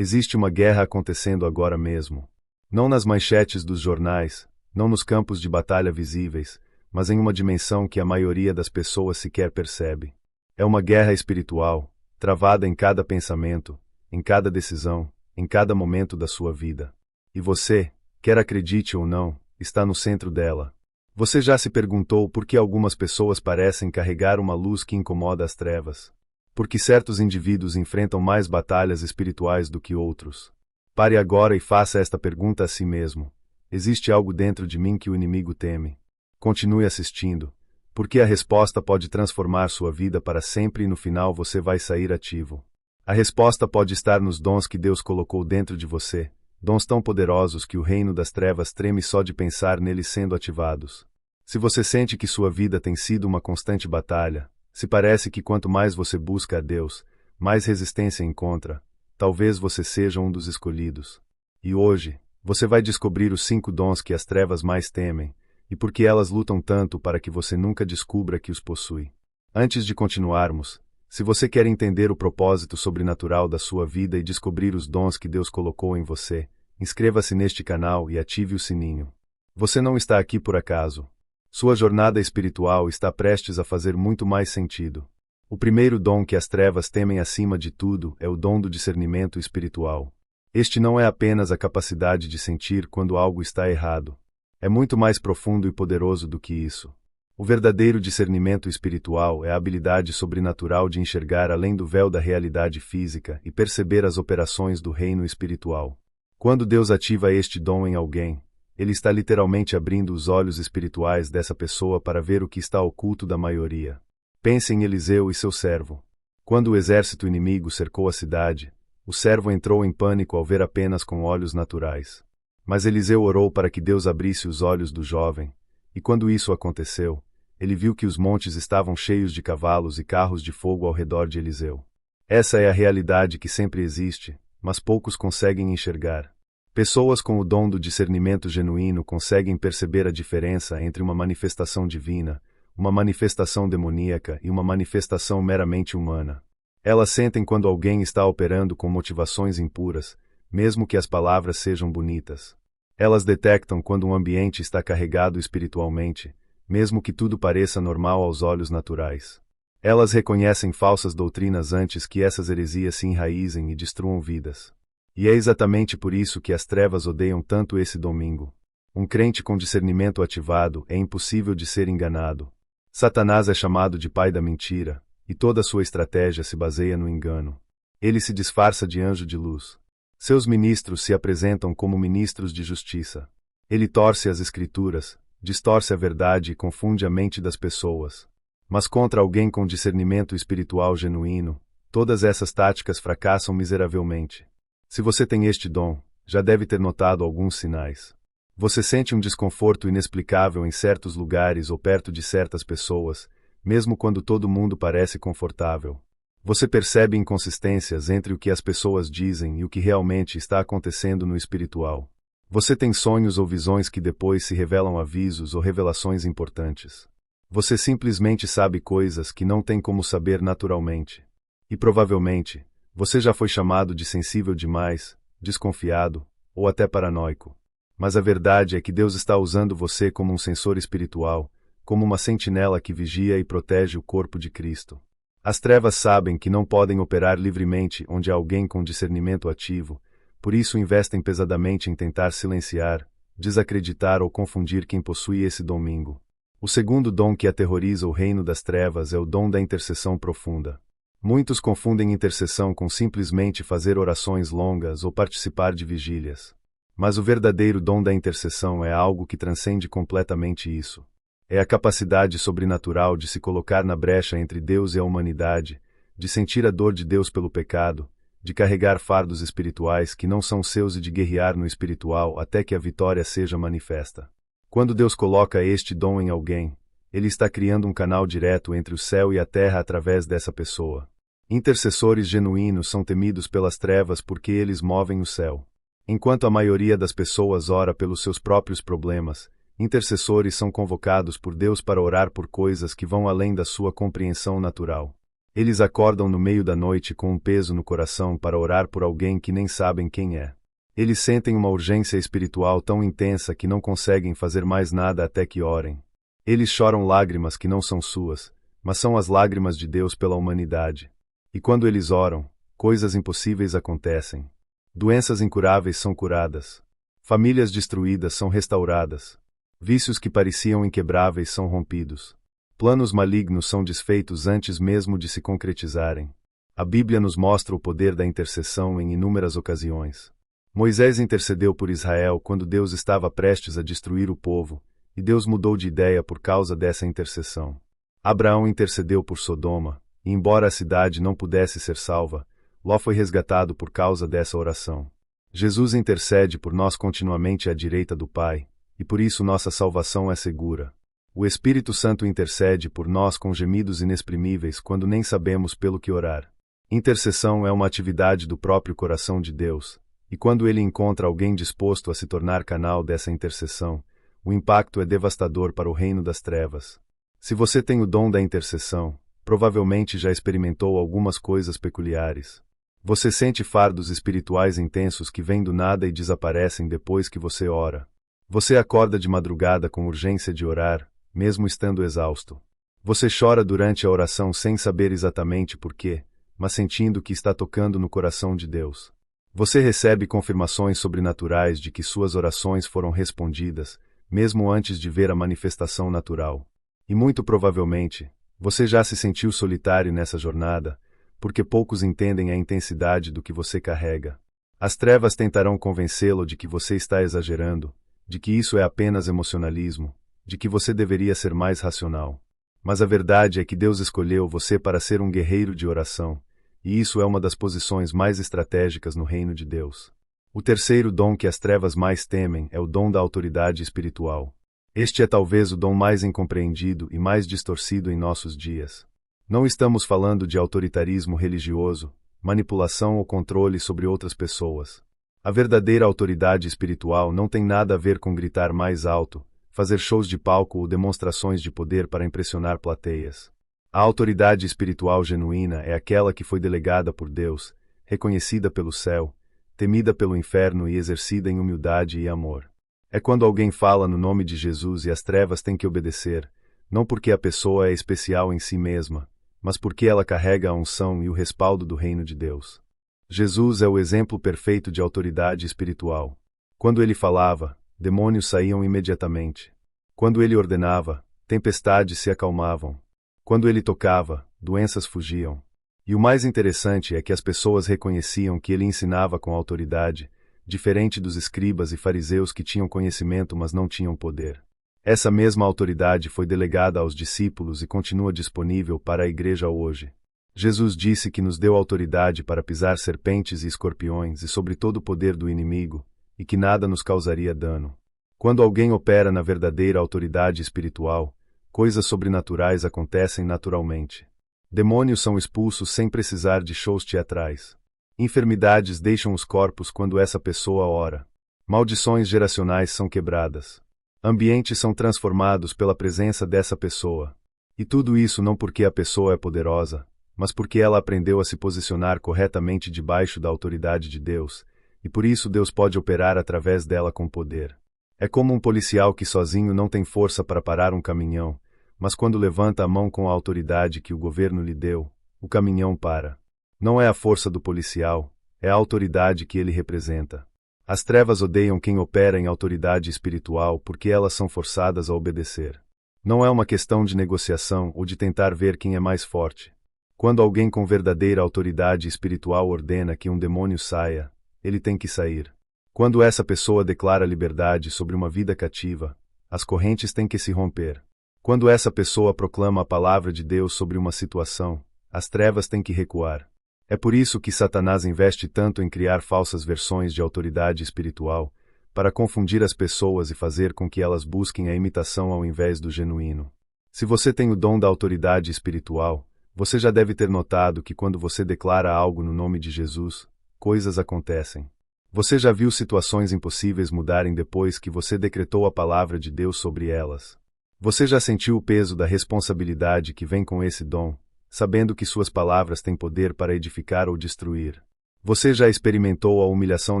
Existe uma guerra acontecendo agora mesmo. Não nas manchetes dos jornais, não nos campos de batalha visíveis, mas em uma dimensão que a maioria das pessoas sequer percebe. É uma guerra espiritual, travada em cada pensamento, em cada decisão, em cada momento da sua vida. E você, quer acredite ou não, está no centro dela. Você já se perguntou por que algumas pessoas parecem carregar uma luz que incomoda as trevas? Por que certos indivíduos enfrentam mais batalhas espirituais do que outros? Pare agora e faça esta pergunta a si mesmo. Existe algo dentro de mim que o inimigo teme? Continue assistindo, porque a resposta pode transformar sua vida para sempre e no final você vai sair ativo. A resposta pode estar nos dons que Deus colocou dentro de você, dons tão poderosos que o reino das trevas treme só de pensar neles sendo ativados. Se você sente que sua vida tem sido uma constante batalha, se parece que quanto mais você busca a Deus, mais resistência encontra, talvez você seja um dos escolhidos. E hoje, você vai descobrir os 5 dons que as trevas mais temem, e por que elas lutam tanto para que você nunca descubra que os possui. Antes de continuarmos, se você quer entender o propósito sobrenatural da sua vida e descobrir os dons que Deus colocou em você, inscreva-se neste canal e ative o sininho. Você não está aqui por acaso. Sua jornada espiritual está prestes a fazer muito mais sentido. O primeiro dom que as trevas temem acima de tudo é o dom do discernimento espiritual. Este não é apenas a capacidade de sentir quando algo está errado. É muito mais profundo e poderoso do que isso. O verdadeiro discernimento espiritual é a habilidade sobrenatural de enxergar além do véu da realidade física e perceber as operações do reino espiritual. Quando Deus ativa este dom em alguém, Ele está literalmente abrindo os olhos espirituais dessa pessoa para ver o que está oculto da maioria. Pense em Eliseu e seu servo. Quando o exército inimigo cercou a cidade, o servo entrou em pânico ao ver apenas com olhos naturais. Mas Eliseu orou para que Deus abrisse os olhos do jovem, e quando isso aconteceu, ele viu que os montes estavam cheios de cavalos e carros de fogo ao redor de Eliseu. Essa é a realidade que sempre existe, mas poucos conseguem enxergar. Pessoas com o dom do discernimento genuíno conseguem perceber a diferença entre uma manifestação divina, uma manifestação demoníaca e uma manifestação meramente humana. Elas sentem quando alguém está operando com motivações impuras, mesmo que as palavras sejam bonitas. Elas detectam quando um ambiente está carregado espiritualmente, mesmo que tudo pareça normal aos olhos naturais. Elas reconhecem falsas doutrinas antes que essas heresias se enraizem e destruam vidas. E é exatamente por isso que as trevas odeiam tanto esse domingo. Um crente com discernimento ativado é impossível de ser enganado. Satanás é chamado de pai da mentira, e toda a sua estratégia se baseia no engano. Ele se disfarça de anjo de luz. Seus ministros se apresentam como ministros de justiça. Ele torce as escrituras, distorce a verdade e confunde a mente das pessoas. Mas contra alguém com discernimento espiritual genuíno, todas essas táticas fracassam miseravelmente. Se você tem este dom, já deve ter notado alguns sinais. Você sente um desconforto inexplicável em certos lugares ou perto de certas pessoas, mesmo quando todo mundo parece confortável. Você percebe inconsistências entre o que as pessoas dizem e o que realmente está acontecendo no espiritual. Você tem sonhos ou visões que depois se revelam avisos ou revelações importantes. Você simplesmente sabe coisas que não tem como saber naturalmente. E provavelmente, você já foi chamado de sensível demais, desconfiado, ou até paranoico. Mas a verdade é que Deus está usando você como um sensor espiritual, como uma sentinela que vigia e protege o corpo de Cristo. As trevas sabem que não podem operar livremente onde há alguém com discernimento ativo, por isso investem pesadamente em tentar silenciar, desacreditar ou confundir quem possui esse domingo. O segundo dom que aterroriza o reino das trevas é o dom da intercessão profunda. Muitos confundem intercessão com simplesmente fazer orações longas ou participar de vigílias. Mas o verdadeiro dom da intercessão é algo que transcende completamente isso. É a capacidade sobrenatural de se colocar na brecha entre Deus e a humanidade, de sentir a dor de Deus pelo pecado, de carregar fardos espirituais que não são seus e de guerrear no espiritual até que a vitória seja manifesta. Quando Deus coloca este dom em alguém, Ele está criando um canal direto entre o céu e a terra através dessa pessoa. Intercessores genuínos são temidos pelas trevas porque eles movem o céu. Enquanto a maioria das pessoas ora pelos seus próprios problemas, intercessores são convocados por Deus para orar por coisas que vão além da sua compreensão natural. Eles acordam no meio da noite com um peso no coração para orar por alguém que nem sabem quem é. Eles sentem uma urgência espiritual tão intensa que não conseguem fazer mais nada até que orem. Eles choram lágrimas que não são suas, mas são as lágrimas de Deus pela humanidade. E quando eles oram, coisas impossíveis acontecem. Doenças incuráveis são curadas. Famílias destruídas são restauradas. Vícios que pareciam inquebráveis são rompidos. Planos malignos são desfeitos antes mesmo de se concretizarem. A Bíblia nos mostra o poder da intercessão em inúmeras ocasiões. Moisés intercedeu por Israel quando Deus estava prestes a destruir o povo, e Deus mudou de ideia por causa dessa intercessão. Abraão intercedeu por Sodoma, e embora a cidade não pudesse ser salva, Ló foi resgatado por causa dessa oração. Jesus intercede por nós continuamente à direita do Pai, e por isso nossa salvação é segura. O Espírito Santo intercede por nós com gemidos inexprimíveis quando nem sabemos pelo que orar. Intercessão é uma atividade do próprio coração de Deus, e quando ele encontra alguém disposto a se tornar canal dessa intercessão, o impacto é devastador para o reino das trevas. Se você tem o dom da intercessão, provavelmente já experimentou algumas coisas peculiares. Você sente fardos espirituais intensos que vêm do nada e desaparecem depois que você ora. Você acorda de madrugada com urgência de orar, mesmo estando exausto. Você chora durante a oração sem saber exatamente por quê, mas sentindo que está tocando no coração de Deus. Você recebe confirmações sobrenaturais de que suas orações foram respondidas, mesmo antes de ver a manifestação natural. E muito provavelmente, você já se sentiu solitário nessa jornada, porque poucos entendem a intensidade do que você carrega. As trevas tentarão convencê-lo de que você está exagerando, de que isso é apenas emocionalismo, de que você deveria ser mais racional. Mas a verdade é que Deus escolheu você para ser um guerreiro de oração, e isso é uma das posições mais estratégicas no reino de Deus. O terceiro dom que as trevas mais temem é o dom da autoridade espiritual. Este é talvez o dom mais incompreendido e mais distorcido em nossos dias. Não estamos falando de autoritarismo religioso, manipulação ou controle sobre outras pessoas. A verdadeira autoridade espiritual não tem nada a ver com gritar mais alto, fazer shows de palco ou demonstrações de poder para impressionar plateias. A autoridade espiritual genuína é aquela que foi delegada por Deus, reconhecida pelo céu, temida pelo inferno e exercida em humildade e amor. É quando alguém fala no nome de Jesus e as trevas têm que obedecer, não porque a pessoa é especial em si mesma, mas porque ela carrega a unção e o respaldo do reino de Deus. Jesus é o exemplo perfeito de autoridade espiritual. Quando ele falava, demônios saíam imediatamente. Quando ele ordenava, tempestades se acalmavam. Quando ele tocava, doenças fugiam. E o mais interessante é que as pessoas reconheciam que ele ensinava com autoridade, diferente dos escribas e fariseus que tinham conhecimento mas não tinham poder. Essa mesma autoridade foi delegada aos discípulos e continua disponível para a igreja hoje. Jesus disse que nos deu autoridade para pisar serpentes e escorpiões e sobre todo o poder do inimigo, e que nada nos causaria dano. Quando alguém opera na verdadeira autoridade espiritual, coisas sobrenaturais acontecem naturalmente. Demônios são expulsos sem precisar de shows teatrais. Enfermidades deixam os corpos quando essa pessoa ora. Maldições geracionais são quebradas. Ambientes são transformados pela presença dessa pessoa. E tudo isso não porque a pessoa é poderosa, mas porque ela aprendeu a se posicionar corretamente debaixo da autoridade de Deus, e por isso Deus pode operar através dela com poder. É como um policial que sozinho não tem força para parar um caminhão, mas quando levanta a mão com a autoridade que o governo lhe deu, o caminhão para. Não é a força do policial, é a autoridade que ele representa. As trevas odeiam quem opera em autoridade espiritual porque elas são forçadas a obedecer. Não é uma questão de negociação ou de tentar ver quem é mais forte. Quando alguém com verdadeira autoridade espiritual ordena que um demônio saia, ele tem que sair. Quando essa pessoa declara liberdade sobre uma vida cativa, as correntes têm que se romper. Quando essa pessoa proclama a palavra de Deus sobre uma situação, as trevas têm que recuar. É por isso que Satanás investe tanto em criar falsas versões de autoridade espiritual, para confundir as pessoas e fazer com que elas busquem a imitação ao invés do genuíno. Se você tem o dom da autoridade espiritual, você já deve ter notado que quando você declara algo no nome de Jesus, coisas acontecem. Você já viu situações impossíveis mudarem depois que você decretou a palavra de Deus sobre elas. Você já sentiu o peso da responsabilidade que vem com esse dom, sabendo que suas palavras têm poder para edificar ou destruir. Você já experimentou a humilhação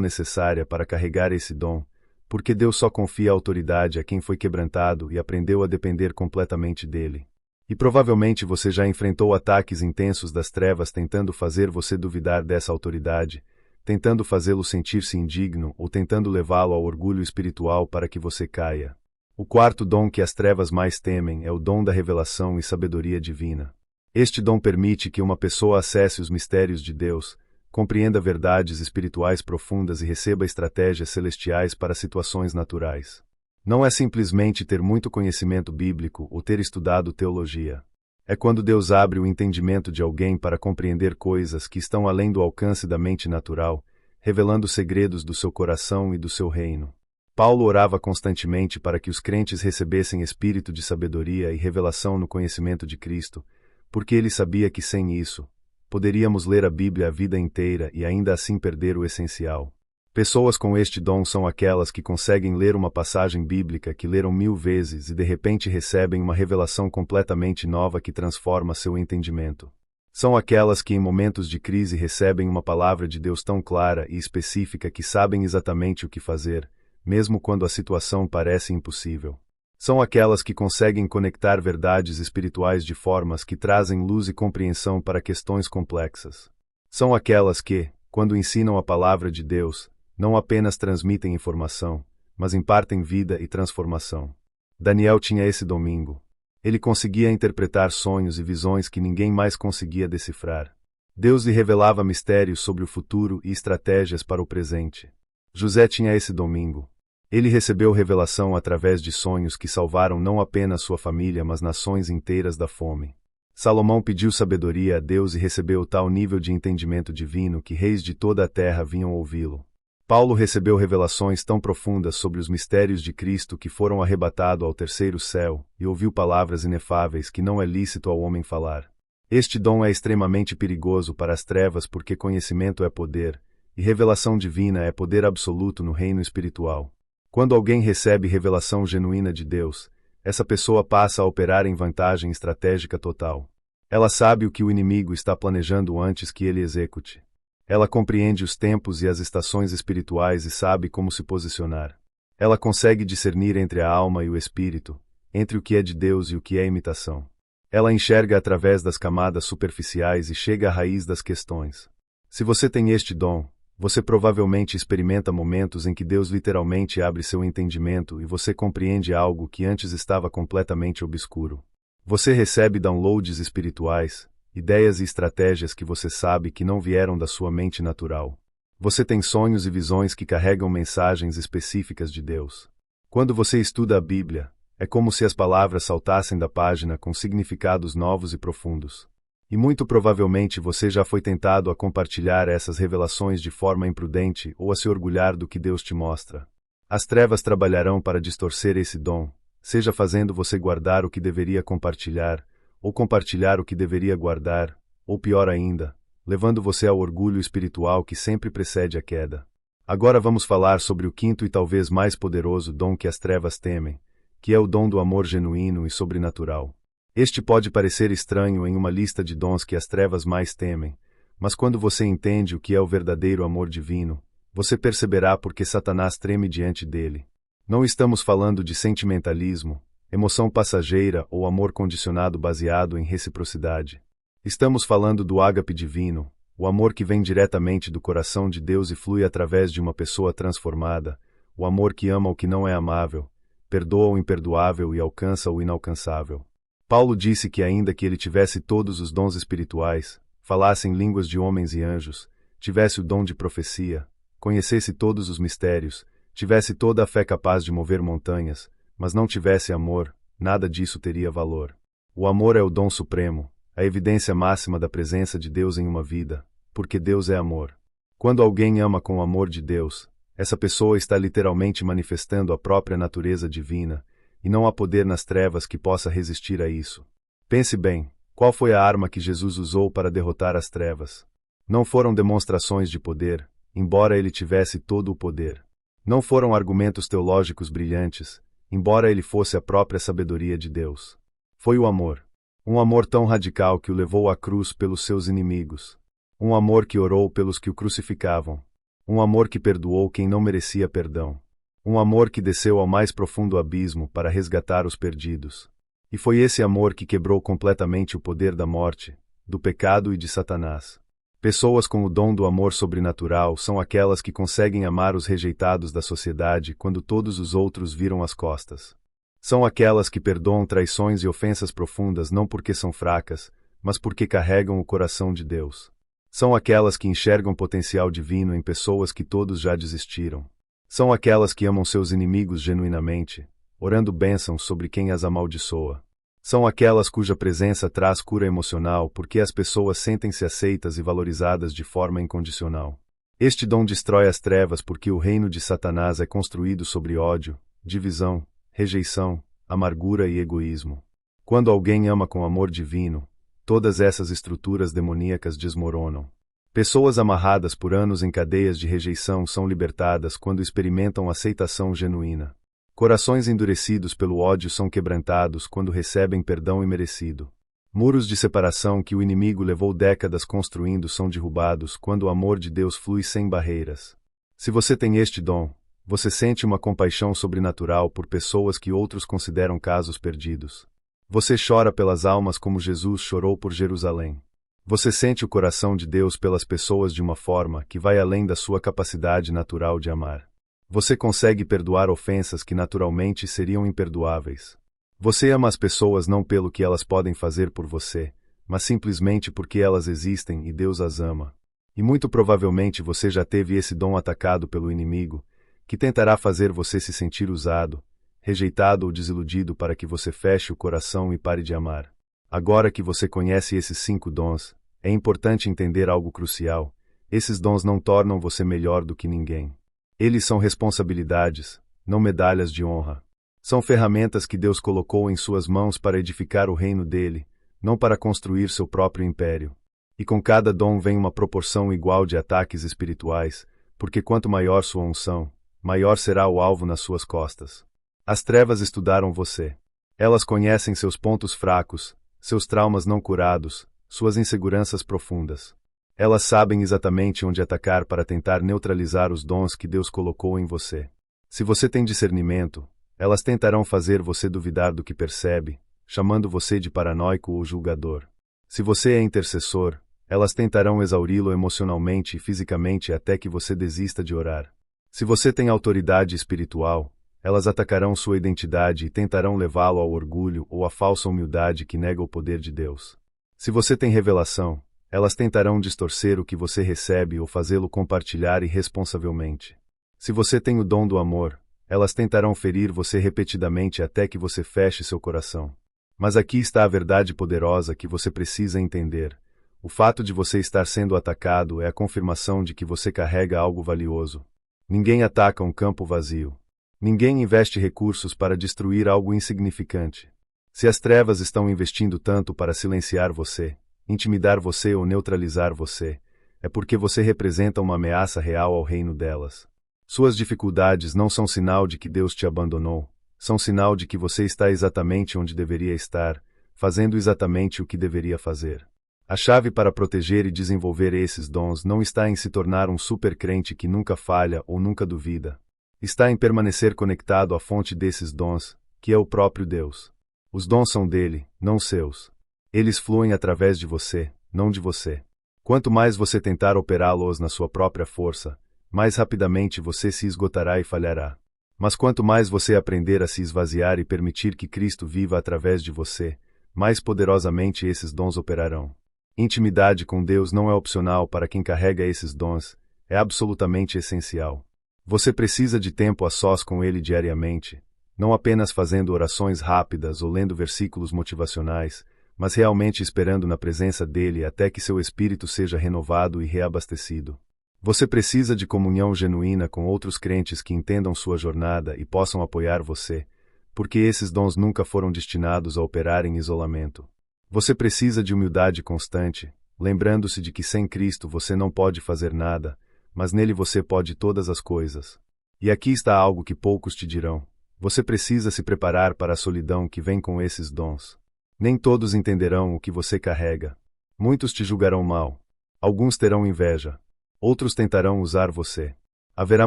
necessária para carregar esse dom, porque Deus só confia a autoridade a quem foi quebrantado e aprendeu a depender completamente dele. E provavelmente você já enfrentou ataques intensos das trevas tentando fazer você duvidar dessa autoridade, tentando fazê-lo sentir-se indigno ou tentando levá-lo ao orgulho espiritual para que você caia. O quarto dom que as trevas mais temem é o dom da revelação e sabedoria divina. Este dom permite que uma pessoa acesse os mistérios de Deus, compreenda verdades espirituais profundas e receba estratégias celestiais para situações naturais. Não é simplesmente ter muito conhecimento bíblico ou ter estudado teologia. É quando Deus abre o entendimento de alguém para compreender coisas que estão além do alcance da mente natural, revelando segredos do seu coração e do seu reino. Paulo orava constantemente para que os crentes recebessem espírito de sabedoria e revelação no conhecimento de Cristo, porque ele sabia que sem isso, poderíamos ler a Bíblia a vida inteira e ainda assim perder o essencial. Pessoas com este dom são aquelas que conseguem ler uma passagem bíblica que leram 1000 vezes e de repente recebem uma revelação completamente nova que transforma seu entendimento. São aquelas que em momentos de crise recebem uma palavra de Deus tão clara e específica que sabem exatamente o que fazer, mesmo quando a situação parece impossível. São aquelas que conseguem conectar verdades espirituais de formas que trazem luz e compreensão para questões complexas. São aquelas que, quando ensinam a palavra de Deus, não apenas transmitem informação, mas impartem vida e transformação. Daniel tinha esse domingo. Ele conseguia interpretar sonhos e visões que ninguém mais conseguia decifrar. Deus lhe revelava mistérios sobre o futuro e estratégias para o presente. José tinha esse domingo. Ele recebeu revelação através de sonhos que salvaram não apenas sua família mas nações inteiras da fome. Salomão pediu sabedoria a Deus e recebeu tal nível de entendimento divino que reis de toda a terra vinham ouvi-lo. Paulo recebeu revelações tão profundas sobre os mistérios de Cristo que foram arrebatados ao terceiro céu, e ouviu palavras inefáveis que não é lícito ao homem falar. Este dom é extremamente perigoso para as trevas porque conhecimento é poder, e revelação divina é poder absoluto no reino espiritual. Quando alguém recebe revelação genuína de Deus, essa pessoa passa a operar em vantagem estratégica total. Ela sabe o que o inimigo está planejando antes que ele execute. Ela compreende os tempos e as estações espirituais e sabe como se posicionar. Ela consegue discernir entre a alma e o espírito, entre o que é de Deus e o que é imitação. Ela enxerga através das camadas superficiais e chega à raiz das questões. Se você tem este dom, você provavelmente experimenta momentos em que Deus literalmente abre seu entendimento e você compreende algo que antes estava completamente obscuro. Você recebe downloads espirituais, ideias e estratégias que você sabe que não vieram da sua mente natural. Você tem sonhos e visões que carregam mensagens específicas de Deus. Quando você estuda a Bíblia, é como se as palavras saltassem da página com significados novos e profundos. E muito provavelmente você já foi tentado a compartilhar essas revelações de forma imprudente ou a se orgulhar do que Deus te mostra. As trevas trabalharão para distorcer esse dom, seja fazendo você guardar o que deveria compartilhar, ou compartilhar o que deveria guardar, ou pior ainda, levando você ao orgulho espiritual que sempre precede a queda. Agora vamos falar sobre o quinto e talvez mais poderoso dom que as trevas temem, que é o dom do amor genuíno e sobrenatural. Este pode parecer estranho em uma lista de dons que as trevas mais temem, mas quando você entende o que é o verdadeiro amor divino, você perceberá por que Satanás treme diante dele. Não estamos falando de sentimentalismo, emoção passageira ou amor condicionado baseado em reciprocidade. Estamos falando do ágape divino, o amor que vem diretamente do coração de Deus e flui através de uma pessoa transformada, o amor que ama o que não é amável, perdoa o imperdoável e alcança o inalcançável. Paulo disse que ainda que ele tivesse todos os dons espirituais, falasse em línguas de homens e anjos, tivesse o dom de profecia, conhecesse todos os mistérios, tivesse toda a fé capaz de mover montanhas, mas não tivesse amor, nada disso teria valor. O amor é o dom supremo, a evidência máxima da presença de Deus em uma vida, porque Deus é amor. Quando alguém ama com o amor de Deus, essa pessoa está literalmente manifestando a própria natureza divina, e não há poder nas trevas que possa resistir a isso. Pense bem, qual foi a arma que Jesus usou para derrotar as trevas? Não foram demonstrações de poder, embora ele tivesse todo o poder. Não foram argumentos teológicos brilhantes, embora ele fosse a própria sabedoria de Deus. Foi o amor. Um amor tão radical que o levou à cruz pelos seus inimigos. Um amor que orou pelos que o crucificavam. Um amor que perdoou quem não merecia perdão. Um amor que desceu ao mais profundo abismo para resgatar os perdidos. E foi esse amor que quebrou completamente o poder da morte, do pecado e de Satanás. Pessoas com o dom do amor sobrenatural são aquelas que conseguem amar os rejeitados da sociedade quando todos os outros viram as costas. São aquelas que perdoam traições e ofensas profundas não porque são fracas, mas porque carregam o coração de Deus. São aquelas que enxergam potencial divino em pessoas que todos já desistiram. São aquelas que amam seus inimigos genuinamente, orando bênçãos sobre quem as amaldiçoa. São aquelas cuja presença traz cura emocional porque as pessoas sentem-se aceitas e valorizadas de forma incondicional. Este dom destrói as trevas porque o reino de Satanás é construído sobre ódio, divisão, rejeição, amargura e egoísmo. Quando alguém ama com amor divino, todas essas estruturas demoníacas desmoronam. Pessoas amarradas por anos em cadeias de rejeição são libertadas quando experimentam aceitação genuína. Corações endurecidos pelo ódio são quebrantados quando recebem perdão imerecido. Muros de separação que o inimigo levou décadas construindo são derrubados quando o amor de Deus flui sem barreiras. Se você tem este dom, você sente uma compaixão sobrenatural por pessoas que outros consideram casos perdidos. Você chora pelas almas como Jesus chorou por Jerusalém. Você sente o coração de Deus pelas pessoas de uma forma que vai além da sua capacidade natural de amar. Você consegue perdoar ofensas que naturalmente seriam imperdoáveis. Você ama as pessoas não pelo que elas podem fazer por você, mas simplesmente porque elas existem e Deus as ama. E muito provavelmente você já teve esse dom atacado pelo inimigo, que tentará fazer você se sentir usado, rejeitado ou desiludido para que você feche o coração e pare de amar. Agora que você conhece esses 5 dons, é importante entender algo crucial: esses dons não tornam você melhor do que ninguém. Eles são responsabilidades, não medalhas de honra. São ferramentas que Deus colocou em suas mãos para edificar o reino dele, não para construir seu próprio império. E com cada dom vem uma proporção igual de ataques espirituais, porque quanto maior sua unção, maior será o alvo nas suas costas. As trevas estudaram você. Elas conhecem seus pontos fracos, seus traumas não curados, suas inseguranças profundas. Elas sabem exatamente onde atacar para tentar neutralizar os dons que Deus colocou em você. Se você tem discernimento, elas tentarão fazer você duvidar do que percebe, chamando você de paranoico ou julgador. Se você é intercessor, elas tentarão exauri-lo emocionalmente e fisicamente até que você desista de orar. Se você tem autoridade espiritual, elas atacarão sua identidade e tentarão levá-lo ao orgulho ou à falsa humildade que nega o poder de Deus. Se você tem revelação, elas tentarão distorcer o que você recebe ou fazê-lo compartilhar irresponsavelmente. Se você tem o dom do amor, elas tentarão ferir você repetidamente até que você feche seu coração. Mas aqui está a verdade poderosa que você precisa entender. O fato de você estar sendo atacado é a confirmação de que você carrega algo valioso. Ninguém ataca um campo vazio. Ninguém investe recursos para destruir algo insignificante. Se as trevas estão investindo tanto para silenciar você, intimidar você ou neutralizar você, é porque você representa uma ameaça real ao reino delas. Suas dificuldades não são sinal de que Deus te abandonou, são sinal de que você está exatamente onde deveria estar, fazendo exatamente o que deveria fazer. A chave para proteger e desenvolver esses dons não está em se tornar um supercrente que nunca falha ou nunca duvida. Está em permanecer conectado à fonte desses dons, que é o próprio Deus. Os dons são dele, não seus. Eles fluem através de você, não de você. Quanto mais você tentar operá-los na sua própria força, mais rapidamente você se esgotará e falhará. Mas quanto mais você aprender a se esvaziar e permitir que Cristo viva através de você, mais poderosamente esses dons operarão. Intimidade com Deus não é opcional para quem carrega esses dons, é absolutamente essencial. Você precisa de tempo a sós com Ele diariamente, não apenas fazendo orações rápidas ou lendo versículos motivacionais, mas realmente esperando na presença dele até que seu espírito seja renovado e reabastecido. Você precisa de comunhão genuína com outros crentes que entendam sua jornada e possam apoiar você, porque esses dons nunca foram destinados a operar em isolamento. Você precisa de humildade constante, lembrando-se de que sem Cristo você não pode fazer nada, mas nele você pode todas as coisas. E aqui está algo que poucos te dirão: você precisa se preparar para a solidão que vem com esses dons. Nem todos entenderão o que você carrega. Muitos te julgarão mal. Alguns terão inveja. Outros tentarão usar você. Haverá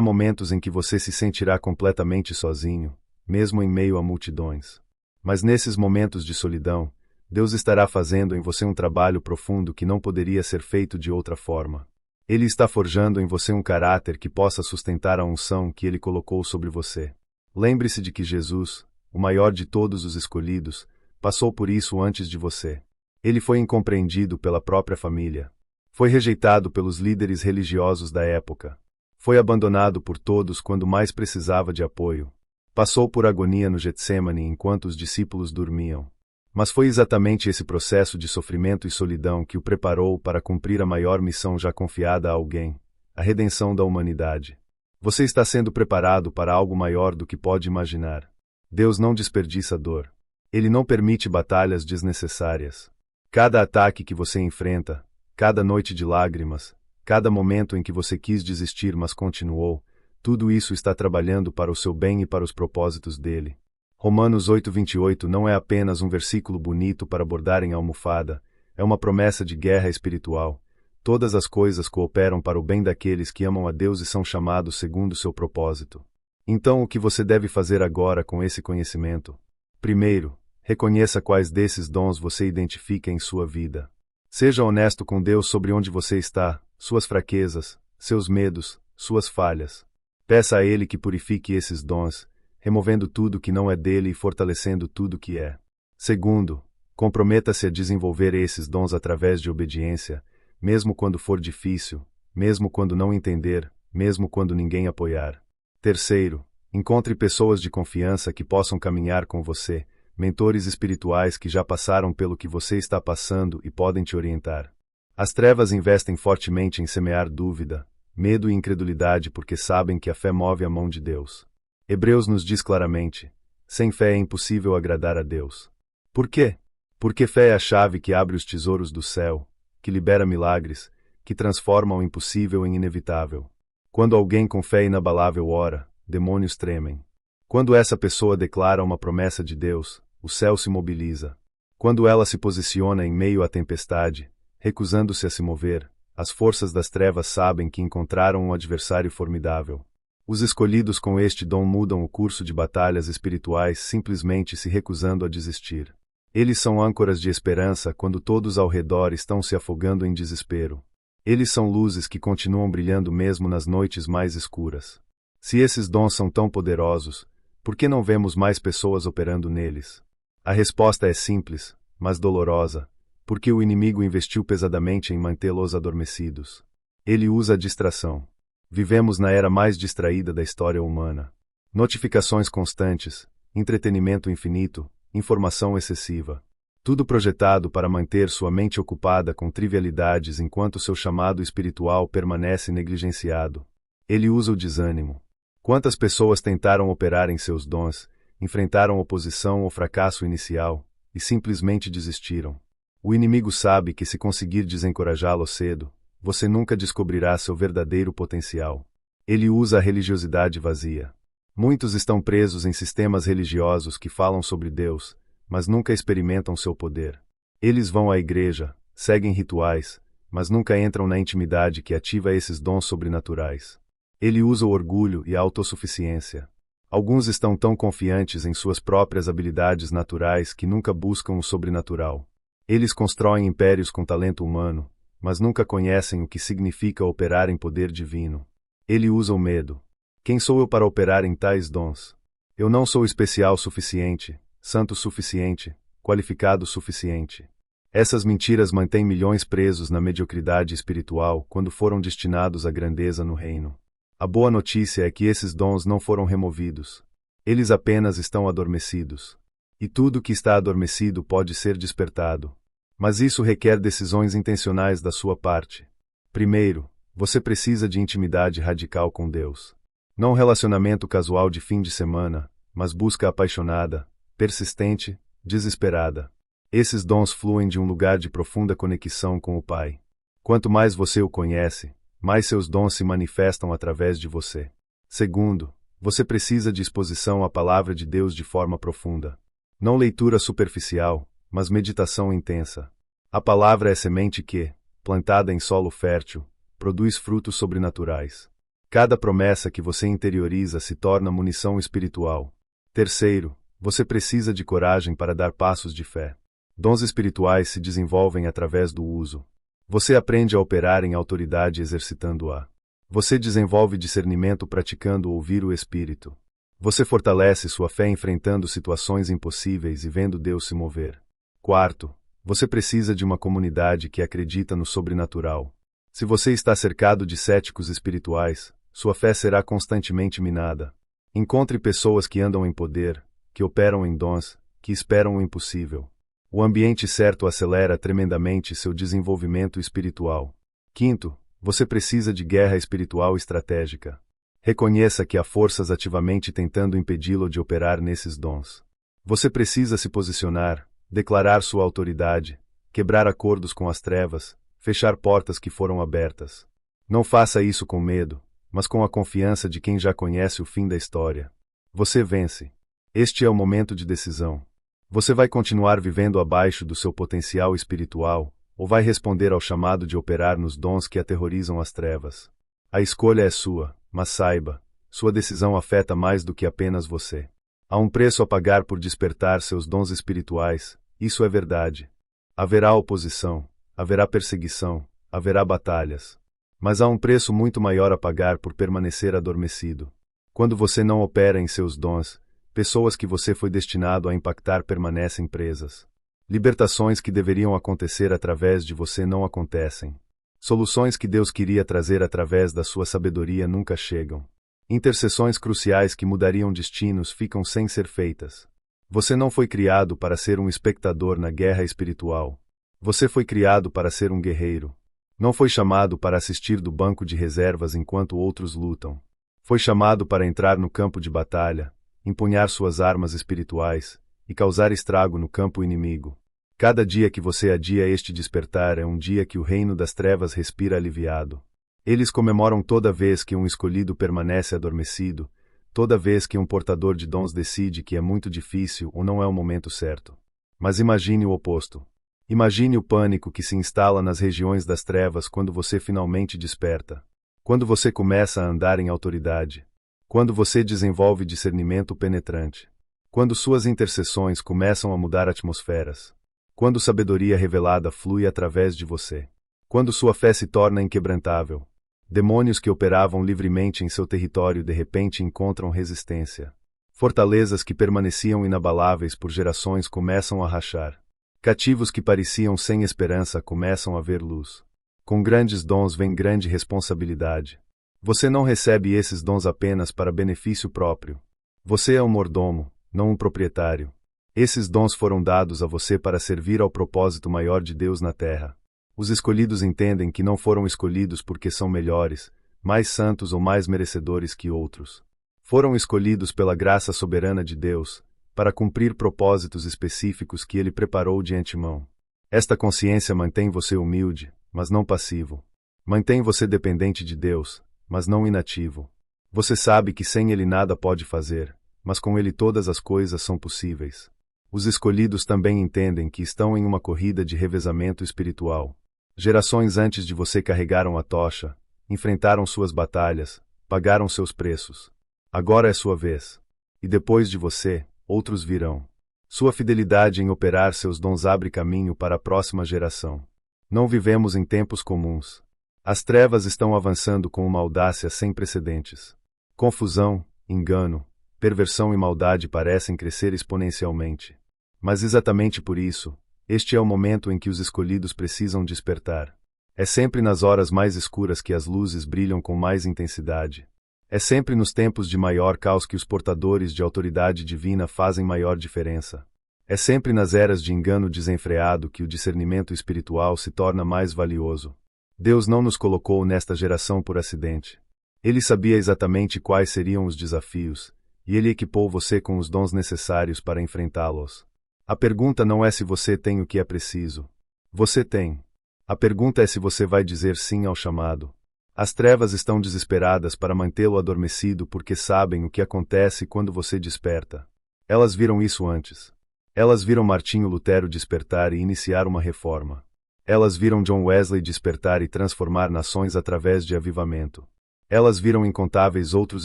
momentos em que você se sentirá completamente sozinho, mesmo em meio a multidões. Mas nesses momentos de solidão, Deus estará fazendo em você um trabalho profundo que não poderia ser feito de outra forma. Ele está forjando em você um caráter que possa sustentar a unção que Ele colocou sobre você. Lembre-se de que Jesus, o maior de todos os escolhidos, passou por isso antes de você. Ele foi incompreendido pela própria família. Foi rejeitado pelos líderes religiosos da época. Foi abandonado por todos quando mais precisava de apoio. Passou por agonia no Getsêmani enquanto os discípulos dormiam. Mas foi exatamente esse processo de sofrimento e solidão que o preparou para cumprir a maior missão já confiada a alguém: a redenção da humanidade. Você está sendo preparado para algo maior do que pode imaginar. Deus não desperdiça dor. Ele não permite batalhas desnecessárias. Cada ataque que você enfrenta, cada noite de lágrimas, cada momento em que você quis desistir mas continuou, tudo isso está trabalhando para o seu bem e para os propósitos dele. Romanos 8:28 não é apenas um versículo bonito para bordar em almofada, é uma promessa de guerra espiritual. Todas as coisas cooperam para o bem daqueles que amam a Deus e são chamados segundo o seu propósito. Então o que você deve fazer agora com esse conhecimento? Primeiro, reconheça quais desses dons você identifica em sua vida. Seja honesto com Deus sobre onde você está, suas fraquezas, seus medos, suas falhas. Peça a Ele que purifique esses dons, removendo tudo que não é dele e fortalecendo tudo que é. Segundo, comprometa-se a desenvolver esses dons através de obediência, mesmo quando for difícil, mesmo quando não entender, mesmo quando ninguém apoiar. Terceiro, encontre pessoas de confiança que possam caminhar com você, mentores espirituais que já passaram pelo que você está passando e podem te orientar. As trevas investem fortemente em semear dúvida, medo e incredulidade porque sabem que a fé move a mão de Deus. Hebreus nos diz claramente: sem fé é impossível agradar a Deus. Por quê? Porque fé é a chave que abre os tesouros do céu, que libera milagres, que transforma o impossível em inevitável. Quando alguém com fé inabalável ora, demônios tremem. Quando essa pessoa declara uma promessa de Deus, o céu se mobiliza. Quando ela se posiciona em meio à tempestade, recusando-se a se mover, as forças das trevas sabem que encontraram um adversário formidável. Os escolhidos com este dom mudam o curso de batalhas espirituais simplesmente se recusando a desistir. Eles são âncoras de esperança quando todos ao redor estão se afogando em desespero. Eles são luzes que continuam brilhando mesmo nas noites mais escuras. Se esses dons são tão poderosos, por que não vemos mais pessoas operando neles? A resposta é simples, mas dolorosa, porque o inimigo investiu pesadamente em mantê-los adormecidos. Ele usa a distração. Vivemos na era mais distraída da história humana. Notificações constantes, entretenimento infinito, informação excessiva. Tudo projetado para manter sua mente ocupada com trivialidades enquanto seu chamado espiritual permanece negligenciado. Ele usa o desânimo. Quantas pessoas tentaram operar em seus dons, enfrentaram oposição ou fracasso inicial, e simplesmente desistiram? O inimigo sabe que se conseguir desencorajá-lo cedo, você nunca descobrirá seu verdadeiro potencial. Ele usa a religiosidade vazia. Muitos estão presos em sistemas religiosos que falam sobre Deus, mas nunca experimentam seu poder. Eles vão à igreja, seguem rituais, mas nunca entram na intimidade que ativa esses dons sobrenaturais. Ele usa o orgulho e a autossuficiência. Alguns estão tão confiantes em suas próprias habilidades naturais que nunca buscam o sobrenatural. Eles constroem impérios com talento humano, mas nunca conhecem o que significa operar em poder divino. Ele usa o medo. Quem sou eu para operar em tais dons? Eu não sou especial suficiente, santo suficiente, qualificado suficiente. Essas mentiras mantêm milhões presos na mediocridade espiritual quando foram destinados à grandeza no reino. A boa notícia é que esses dons não foram removidos. Eles apenas estão adormecidos. E tudo que está adormecido pode ser despertado. Mas isso requer decisões intencionais da sua parte. Primeiro, você precisa de intimidade radical com Deus. Não um relacionamento casual de fim de semana, mas busca apaixonada, persistente, desesperada. Esses dons fluem de um lugar de profunda conexão com o Pai. Quanto mais você o conhece, mais seus dons se manifestam através de você. Segundo, você precisa de exposição à palavra de Deus de forma profunda. Não leitura superficial, mas meditação intensa. A palavra é semente que, plantada em solo fértil, produz frutos sobrenaturais. Cada promessa que você interioriza se torna munição espiritual. Terceiro, você precisa de coragem para dar passos de fé. Dons espirituais se desenvolvem através do uso. Você aprende a operar em autoridade exercitando-a. Você desenvolve discernimento praticando ouvir o Espírito. Você fortalece sua fé enfrentando situações impossíveis e vendo Deus se mover. Quarto, você precisa de uma comunidade que acredita no sobrenatural. Se você está cercado de céticos espirituais, sua fé será constantemente minada. Encontre pessoas que andam em poder, que operam em dons, que esperam o impossível. O ambiente certo acelera tremendamente seu desenvolvimento espiritual. Quinto, você precisa de guerra espiritual estratégica. Reconheça que há forças ativamente tentando impedi-lo de operar nesses dons. Você precisa se posicionar, declarar sua autoridade, quebrar acordos com as trevas, fechar portas que foram abertas. Não faça isso com medo, mas com a confiança de quem já conhece o fim da história. Você vence. Este é o momento de decisão. Você vai continuar vivendo abaixo do seu potencial espiritual, ou vai responder ao chamado de operar nos dons que aterrorizam as trevas? A escolha é sua, mas saiba, sua decisão afeta mais do que apenas você. Há um preço a pagar por despertar seus dons espirituais, isso é verdade. Haverá oposição, haverá perseguição, haverá batalhas. Mas há um preço muito maior a pagar por permanecer adormecido. Quando você não opera em seus dons, pessoas que você foi destinado a impactar permanecem presas. Libertações que deveriam acontecer através de você não acontecem. Soluções que Deus queria trazer através da sua sabedoria nunca chegam. Intercessões cruciais que mudariam destinos ficam sem ser feitas. Você não foi criado para ser um espectador na guerra espiritual. Você foi criado para ser um guerreiro. Não foi chamado para assistir do banco de reservas enquanto outros lutam. Foi chamado para entrar no campo de batalha, empunhar suas armas espirituais e causar estrago no campo inimigo. Cada dia que você adia este despertar é um dia que o reino das trevas respira aliviado. Eles comemoram toda vez que um escolhido permanece adormecido, toda vez que um portador de dons decide que é muito difícil ou não é o momento certo. Mas imagine o oposto. Imagine o pânico que se instala nas regiões das trevas quando você finalmente desperta. Quando você começa a andar em autoridade. Quando você desenvolve discernimento penetrante. Quando suas intercessões começam a mudar atmosferas. Quando sabedoria revelada flui através de você. Quando sua fé se torna inquebrantável. Demônios que operavam livremente em seu território de repente encontram resistência. Fortalezas que permaneciam inabaláveis por gerações começam a rachar. Cativos que pareciam sem esperança começam a ver luz. Com grandes dons vem grande responsabilidade. Você não recebe esses dons apenas para benefício próprio. Você é um mordomo, não um proprietário. Esses dons foram dados a você para servir ao propósito maior de Deus na terra. Os escolhidos entendem que não foram escolhidos porque são melhores, mais santos ou mais merecedores que outros. Foram escolhidos pela graça soberana de Deus, para cumprir propósitos específicos que Ele preparou de antemão. Esta consciência mantém você humilde, mas não passivo. Mantém você dependente de Deus, mas não inativo. Você sabe que sem Ele nada pode fazer, mas com Ele todas as coisas são possíveis. Os escolhidos também entendem que estão em uma corrida de revezamento espiritual. Gerações antes de você carregaram a tocha, enfrentaram suas batalhas, pagaram seus preços. Agora é sua vez. E depois de você, outros virão. Sua fidelidade em operar seus dons abre caminho para a próxima geração. Não vivemos em tempos comuns. As trevas estão avançando com uma audácia sem precedentes. Confusão, engano, perversão e maldade parecem crescer exponencialmente. Mas exatamente por isso, este é o momento em que os escolhidos precisam despertar. É sempre nas horas mais escuras que as luzes brilham com mais intensidade. É sempre nos tempos de maior caos que os portadores de autoridade divina fazem maior diferença. É sempre nas eras de engano desenfreado que o discernimento espiritual se torna mais valioso. Deus não nos colocou nesta geração por acidente. Ele sabia exatamente quais seriam os desafios, e Ele equipou você com os dons necessários para enfrentá-los. A pergunta não é se você tem o que é preciso. Você tem. A pergunta é se você vai dizer sim ao chamado. As trevas estão desesperadas para mantê-lo adormecido porque sabem o que acontece quando você desperta. Elas viram isso antes. Elas viram Martinho Lutero despertar e iniciar uma reforma. Elas viram John Wesley despertar e transformar nações através de avivamento. Elas viram incontáveis outros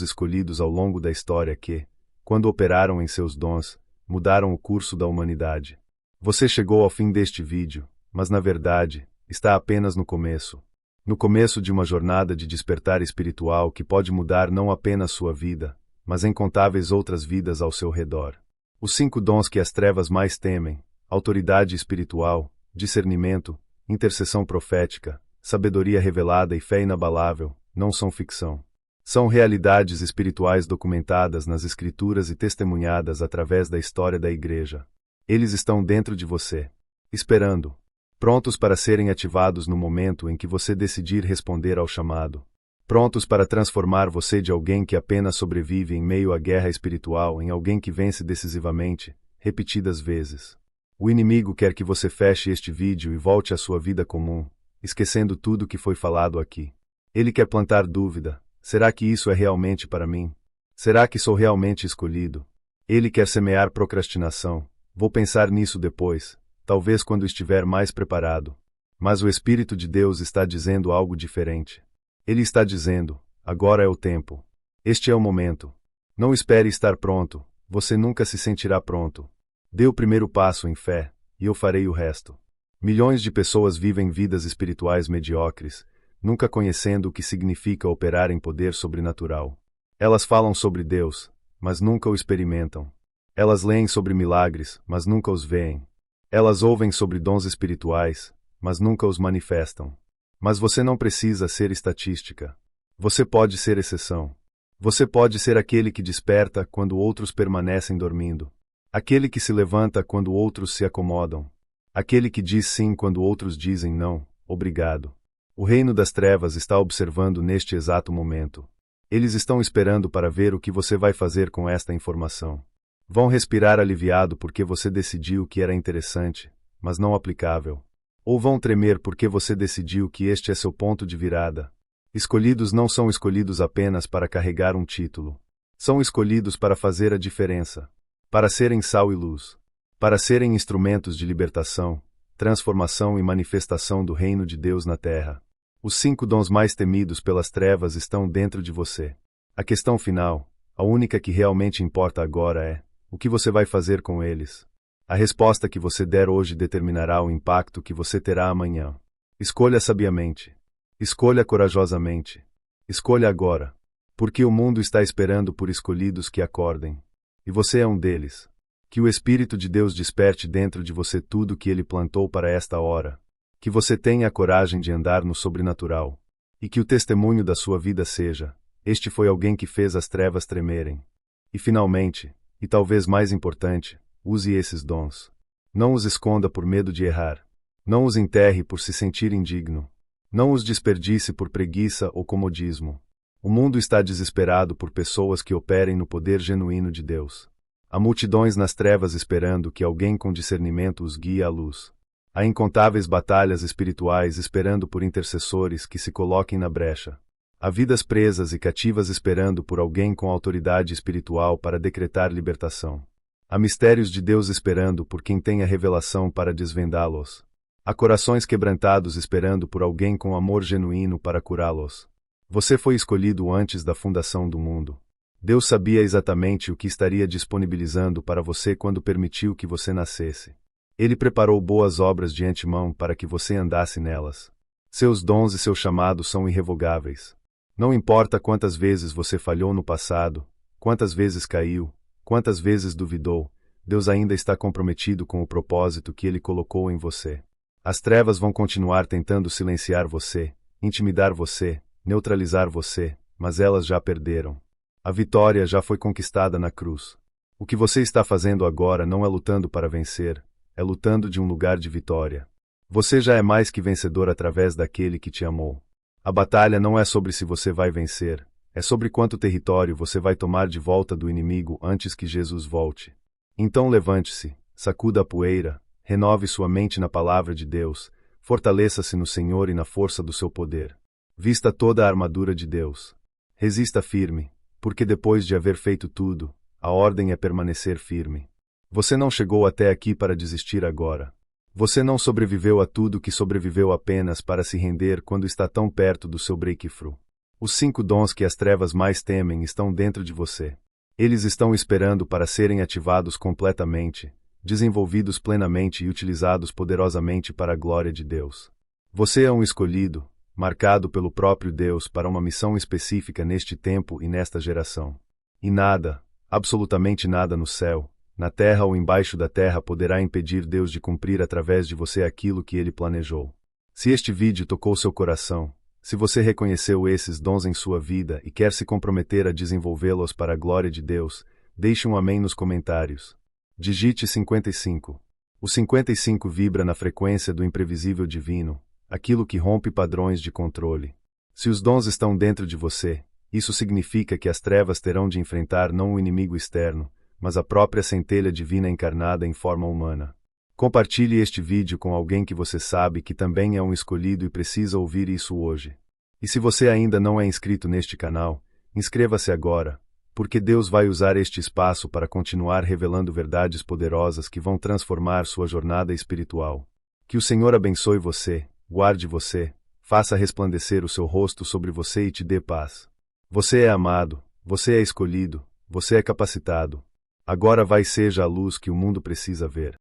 escolhidos ao longo da história que, quando operaram em seus dons, mudaram o curso da humanidade. Você chegou ao fim deste vídeo, mas na verdade, está apenas no começo. No começo de uma jornada de despertar espiritual que pode mudar não apenas sua vida, mas incontáveis outras vidas ao seu redor. Os 5 dons que as trevas mais temem: autoridade espiritual, discernimento, intercessão profética, sabedoria revelada e fé inabalável, não são ficção. São realidades espirituais documentadas nas Escrituras e testemunhadas através da história da Igreja. Eles estão dentro de você, esperando, prontos para serem ativados no momento em que você decidir responder ao chamado. Prontos para transformar você de alguém que apenas sobrevive em meio à guerra espiritual em alguém que vence decisivamente, repetidas vezes. O inimigo quer que você feche este vídeo e volte à sua vida comum, esquecendo tudo que foi falado aqui. Ele quer plantar dúvida: será que isso é realmente para mim? Será que sou realmente escolhido? Ele quer semear procrastinação: vou pensar nisso depois, talvez quando estiver mais preparado. Mas o Espírito de Deus está dizendo algo diferente. Ele está dizendo: agora é o tempo. Este é o momento. Não espere estar pronto, você nunca se sentirá pronto. Dê o primeiro passo em fé, e eu farei o resto. Milhões de pessoas vivem vidas espirituais mediocres, nunca conhecendo o que significa operar em poder sobrenatural. Elas falam sobre Deus, mas nunca o experimentam. Elas leem sobre milagres, mas nunca os veem. Elas ouvem sobre dons espirituais, mas nunca os manifestam. Mas você não precisa ser estatística. Você pode ser exceção. Você pode ser aquele que desperta quando outros permanecem dormindo. Aquele que se levanta quando outros se acomodam. Aquele que diz sim quando outros dizem não, obrigado. O reino das trevas está observando neste exato momento. Eles estão esperando para ver o que você vai fazer com esta informação. Vão respirar aliviado porque você decidiu que era interessante, mas não aplicável. Ou vão tremer porque você decidiu que este é seu ponto de virada. Escolhidos não são escolhidos apenas para carregar um título. São escolhidos para fazer a diferença. Para serem sal e luz. Para serem instrumentos de libertação, transformação e manifestação do reino de Deus na terra. Os 5 dons mais temidos pelas trevas estão dentro de você. A questão final, a única que realmente importa agora é: o que você vai fazer com eles? A resposta que você der hoje determinará o impacto que você terá amanhã. Escolha sabiamente. Escolha corajosamente. Escolha agora. Porque o mundo está esperando por escolhidos que acordem. E você é um deles. Que o Espírito de Deus desperte dentro de você tudo que Ele plantou para esta hora. Que você tenha a coragem de andar no sobrenatural. E que o testemunho da sua vida seja: este foi alguém que fez as trevas tremerem. E finalmente, e talvez mais importante, use esses dons. Não os esconda por medo de errar. Não os enterre por se sentir indigno. Não os desperdice por preguiça ou comodismo. O mundo está desesperado por pessoas que operem no poder genuíno de Deus. Há multidões nas trevas esperando que alguém com discernimento os guie à luz. Há incontáveis batalhas espirituais esperando por intercessores que se coloquem na brecha. Há vidas presas e cativas esperando por alguém com autoridade espiritual para decretar libertação. Há mistérios de Deus esperando por quem tem a revelação para desvendá-los. Há corações quebrantados esperando por alguém com amor genuíno para curá-los. Você foi escolhido antes da fundação do mundo. Deus sabia exatamente o que estaria disponibilizando para você quando permitiu que você nascesse. Ele preparou boas obras de antemão para que você andasse nelas. Seus dons e seu chamado são irrevogáveis. Não importa quantas vezes você falhou no passado, quantas vezes caiu, quantas vezes duvidou, Deus ainda está comprometido com o propósito que Ele colocou em você. As trevas vão continuar tentando silenciar você, intimidar você, neutralizar você, mas elas já perderam. A vitória já foi conquistada na cruz. O que você está fazendo agora não é lutando para vencer, é lutando de um lugar de vitória. Você já é mais que vencedor através daquele que te amou. A batalha não é sobre se você vai vencer, é sobre quanto território você vai tomar de volta do inimigo antes que Jesus volte. Então levante-se, sacuda a poeira, renove sua mente na palavra de Deus, fortaleça-se no Senhor e na força do seu poder. Vista toda a armadura de Deus. Resista firme, porque depois de haver feito tudo, a ordem é permanecer firme. Você não chegou até aqui para desistir agora. Você não sobreviveu a tudo que sobreviveu apenas para se render quando está tão perto do seu breakthrough. Os 5 dons que as trevas mais temem estão dentro de você. Eles estão esperando para serem ativados completamente, desenvolvidos plenamente e utilizados poderosamente para a glória de Deus. Você é um escolhido, marcado pelo próprio Deus para uma missão específica neste tempo e nesta geração. E nada, absolutamente nada no céu, na terra ou embaixo da terra poderá impedir Deus de cumprir através de você aquilo que Ele planejou. Se este vídeo tocou seu coração, se você reconheceu esses dons em sua vida e quer se comprometer a desenvolvê-los para a glória de Deus, deixe um amém nos comentários. Digite 55. O 55 vibra na frequência do imprevisível divino, aquilo que rompe padrões de controle. Se os dons estão dentro de você, isso significa que as trevas terão de enfrentar não um inimigo externo, mas a própria centelha divina encarnada em forma humana. Compartilhe este vídeo com alguém que você sabe que também é um escolhido e precisa ouvir isso hoje. E se você ainda não é inscrito neste canal, inscreva-se agora, porque Deus vai usar este espaço para continuar revelando verdades poderosas que vão transformar sua jornada espiritual. Que o Senhor abençoe você, guarde você, faça resplandecer o seu rosto sobre você e te dê paz. Você é amado, você é escolhido, você é capacitado. Agora vai seja a luz que o mundo precisa ver.